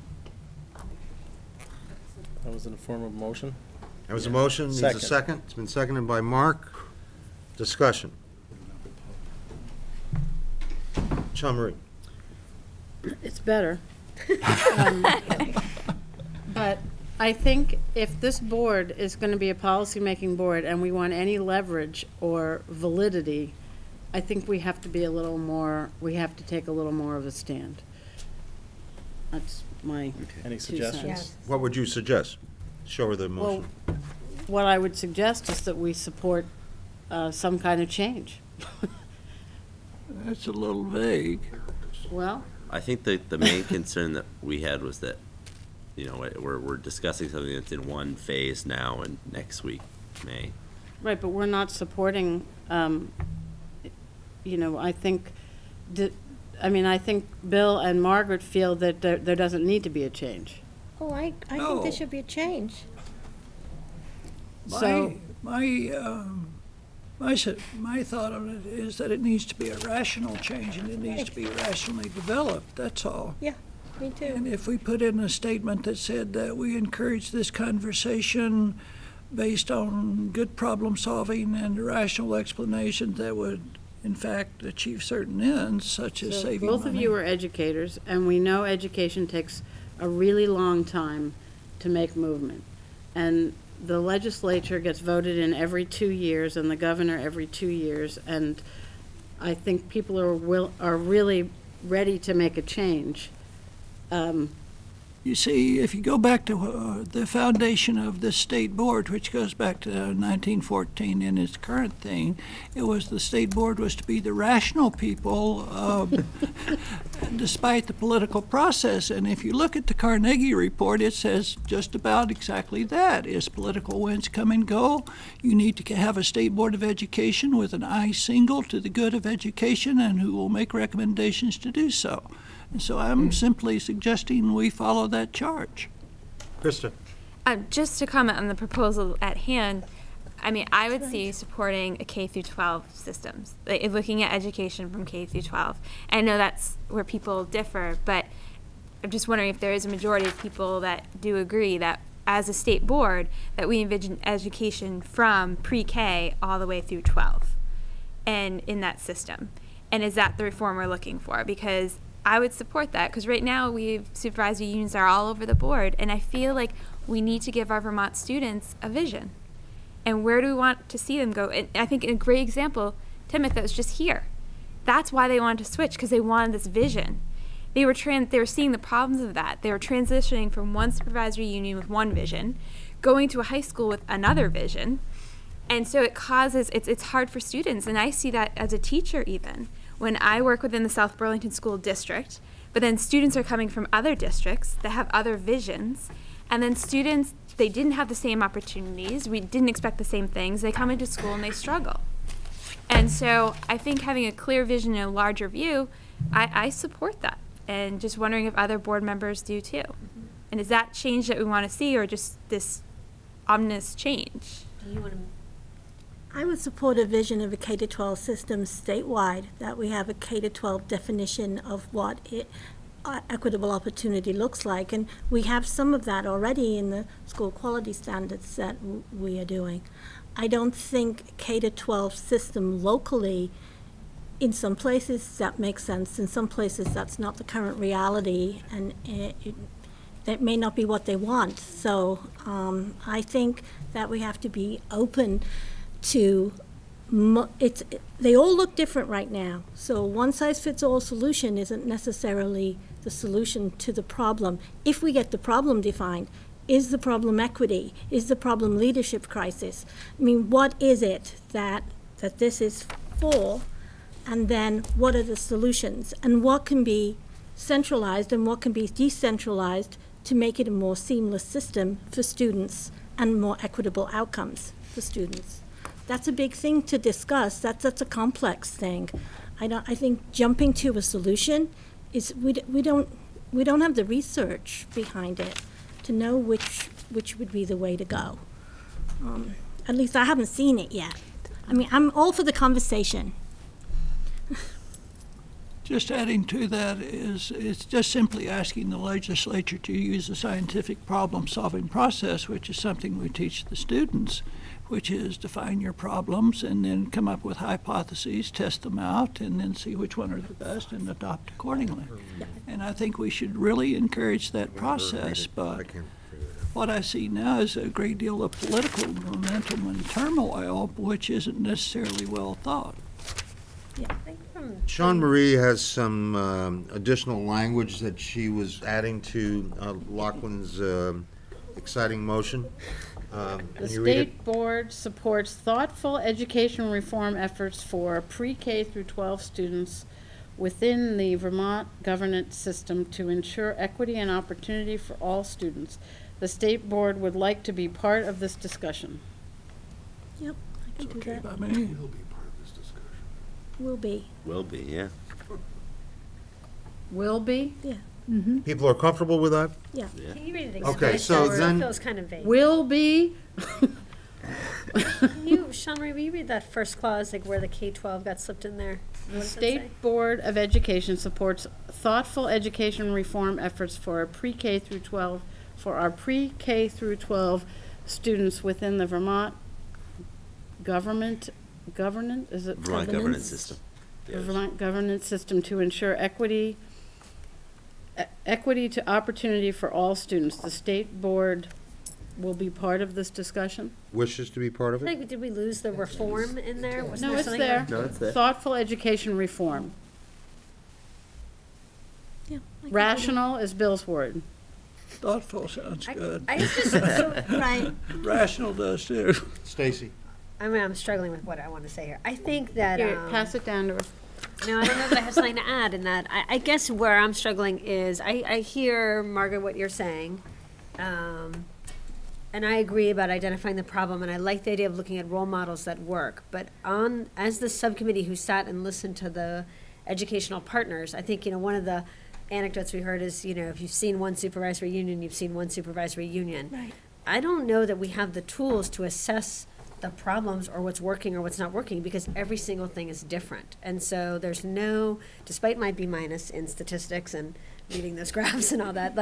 That was in the form of motion? That was a motion. Needs a second. It's been seconded by Mark. Discussion. Sean Marie. It's better. But I think if this board is going to be a policy-making board and we want any leverage or validity, I think we have to be a little more, we have to take a little more of a stand. That's my Any 2 suggestions? cents. What would you suggest? Show her the motion. Well, what I would suggest is that we support some kind of change. That's a little vague. Well, I think the main concern that we had was that, you know, we're discussing something that's in one phase now, and next week, May. right, but we're not supporting, you know, I think, I think Bill and Margaret feel that there doesn't need to be a change. Oh, I think there should be a change. My thought on it is that it needs to be a rational change, and it needs to be rationally developed, that's all. Yeah, me too. And if we put in a statement that said that we encourage this conversation based on good problem solving and rational explanations that would in fact achieve certain ends, such as saving money. Both of you are educators, and we know education takes a really long time to make movement. And the legislature gets voted in every 2 years, and the governor every 2 years, and I think people are really ready to make a change. You see, if you go back to the foundation of this state board, which goes back to 1914 in its current thing, it was the state board was to be the rational people despite the political process. And if you look at the Carnegie report, it says just about exactly that. As political winds come and go, you need to have a state board of education with an eye single to the good of education and who will make recommendations to do so. And so I'm simply suggesting we follow that charge. Krista? Just to comment on the proposal at hand, I mean, I would see supporting a K through 12 systems, like looking at education from K through 12. I know that's where people differ, but I'm just wondering if there is a majority of people that do agree that as a state board, that we envision education from pre-K all the way through 12 and in that system. And is that the reform we're looking for? Because I would support that, because right now supervisory unions are all over the board, and I feel like we need to give our Vermont students a vision. And where do we want to see them go? And I think a great example, Timothy, that was just here. That's why they wanted to switch, because they wanted this vision. They were seeing the problems of that. They were transitioning from one supervisory union with one vision, going to a high school with another vision, and so it's hard for students, and I see that as a teacher even. When I work within the South Burlington School District, but then students are coming from other districts that have other visions, and then students, they didn't have the same opportunities, we didn't expect the same things, they come into school and they struggle. And so I think having a clear vision and a larger view, I support that, and just wondering if other board members do too. And is that change that we want to see, or just this ominous change? Do you want to? I would support a vision of a K-12 system statewide, that we have a K-12 definition of what equitable opportunity looks like, and we have some of that already in the school quality standards that we are doing. I don't think K-12 system locally, in some places that makes sense, in some places that's not the current reality, and that may not be what they want. So I think that we have to be open to, they all look different right now. So one-size-fits-all solution isn't necessarily the solution to the problem. If we get the problem defined, is the problem equity? Is the problem leadership crisis? I mean, what is it that this is for? And then what are the solutions? And what can be centralized and what can be decentralized to make it a more seamless system for students and more equitable outcomes for students? That's a big thing to discuss. That's a complex thing. I think jumping to a solution is, we don't have the research behind it to know which would be the way to go. At least I haven't seen it yet. I mean, I'm all for the conversation. Just adding to that is, it's just simply asking the legislature to use the scientific problem-solving process, which is something we teach the students, which is define your problems and then come up with hypotheses, test them out, and then see which one are the best and adopt accordingly. And I think we should really encourage that process, but what I see now is a great deal of political momentum and turmoil, which isn't necessarily well thought. Yeah. Sean Marie has some additional language that she was adding to Lachlan's exciting motion. The state board supports thoughtful education reform efforts for pre-K through 12 students within the Vermont governance system to ensure equity and opportunity for all students. The state board would like to be part of this discussion. Yep, I can do that. By me. Will be. Will be, yeah. Will be? Yeah. Mm-hmm. People are comfortable with that? Yeah. Can you read it again? Okay, so then. It feels kind of vague. Will be. Can you, Sean Marie, will you read that first clause, like where the K-12 got slipped in there? The State Board of Education supports thoughtful education reform efforts for pre-K through 12, for our pre-K through 12 students within the Vermont governance system. The Vermont governance system to ensure equity to opportunity for all students. The state board will be part of this discussion. Wishes to be part of it? Like, did we lose the reform in there? Was No, there it's something there. like- No, it's there. Thoughtful education reform. Yeah. Rational is Bill's word. Thoughtful sounds good. I just, so, Right. Rational does too. Stacy? I mean, I'm struggling with what I want to say here. I think that, Here, pass it down to her. no, I don't know that I have something to add in that. I guess where I'm struggling is, I hear, Margaret, what you're saying. And I agree about identifying the problem, and I like the idea of looking at role models that work. But as the subcommittee who sat and listened to the educational partners, I think, one of the anecdotes we heard is, if you've seen one supervisory union, you've seen one supervisory union. Right. I don't know that we have the tools to assess the problems or what's working or what's not working, because every single thing is different. And so there's no, despite my B- in statistics and reading those graphs and all that,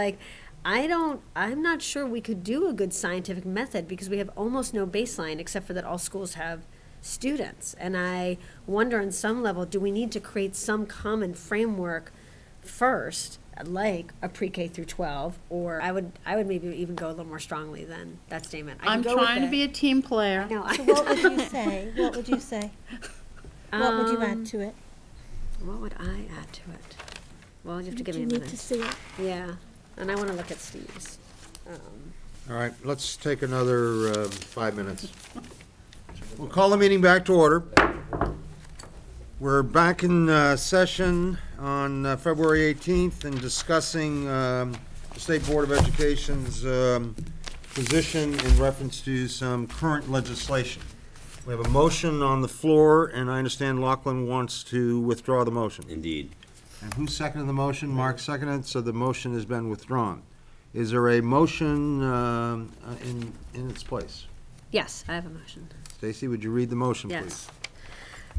I'm not sure we could do a good scientific method, because we have almost no baseline, except for that all schools have students. And I wonder, on some level, do we need to create some common framework first, like a pre-K through 12, or I would maybe even go a little more strongly than that statement. I'm trying to be a team player. No, So what would you say? What would you say? What would you add to it? What would I add to it? Well, you have to give me a You minute. need to see it. Yeah, and I want to look at Steve's. All right, let's take another 5 minutes. We'll call the meeting back to order. We're back in session on February 18th and discussing the State Board of Education's position in reference to some current legislation. We have a motion on the floor, and I understand Lachlan wants to withdraw the motion. Indeed. And who seconded the motion? Mark seconded, so the motion has been withdrawn. Is there a motion in its place? Yes, I have a motion. Stacy, would you read the motion, please? Yes.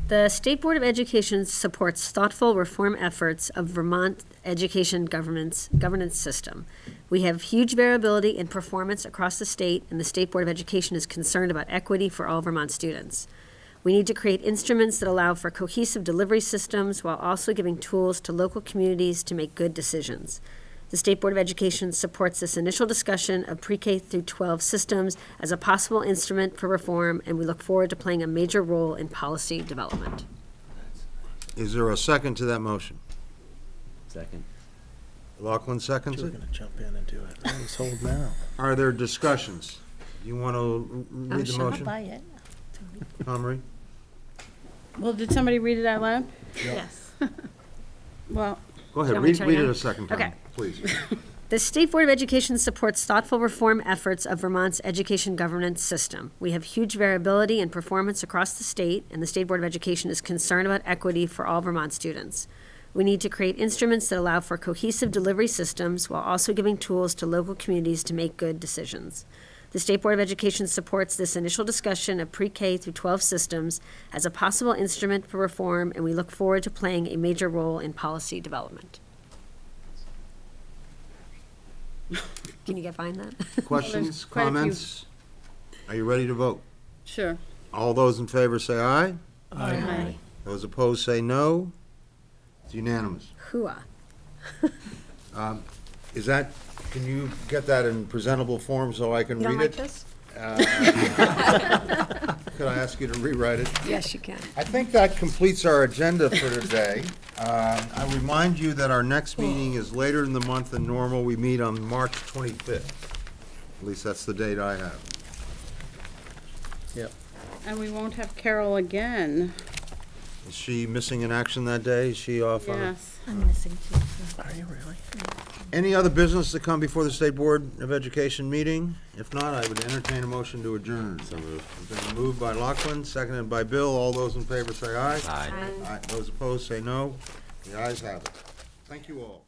The State Board of Education supports thoughtful reform efforts of Vermont education governance system. We have huge variability in performance across the state, and the State Board of Education is concerned about equity for all Vermont students. We need to create instruments that allow for cohesive delivery systems while also giving tools to local communities to make good decisions. The State Board of Education supports this initial discussion of pre-K through 12 systems as a possible instrument for reform, and we look forward to playing a major role in policy development. Is there a second to that motion? Second. Lachlan seconds We're it. gonna jump in and do it. Please hold now. Are there discussions? You want to read the sure. I'll motion? buy it. Anne Marie? Well, did somebody read it out loud? Yes. Well, Go ahead, want me to try read it again? a second time, Okay. please. The State Board of Education supports thoughtful reform efforts of Vermont's education governance system. We have huge variability in performance across the state, and the State Board of Education is concerned about equity for all Vermont students. We need to create instruments that allow for cohesive delivery systems while also giving tools to local communities to make good decisions. The State Board of Education supports this initial discussion of pre-K through 12 systems as a possible instrument for reform, and we look forward to playing a major role in policy development. Can you get behind that? Questions, quite a few. comments? Are you ready to vote? sure. All those in favor say aye. Aye. Those opposed say no. It's unanimous. Hooah. Is that, can you get that in presentable form so I can You don't read like it? this? Could I ask you to rewrite it? Yes, you can. I think that completes our agenda for today. I remind you that our next meeting is later in the month than normal. We meet on March 25th. At least that's the date I have. Yep. And we won't have Carol again. Is she missing in action that day? Is she off on? Yes. I'm missing two. Are you really? Any other business to come before the State Board of Education meeting? If not, I would entertain a motion to adjourn. So moved. It's been moved by Lachlan, seconded by Bill. All those in favor say aye. Aye. Aye. Those opposed say no. The ayes have it. Thank you all.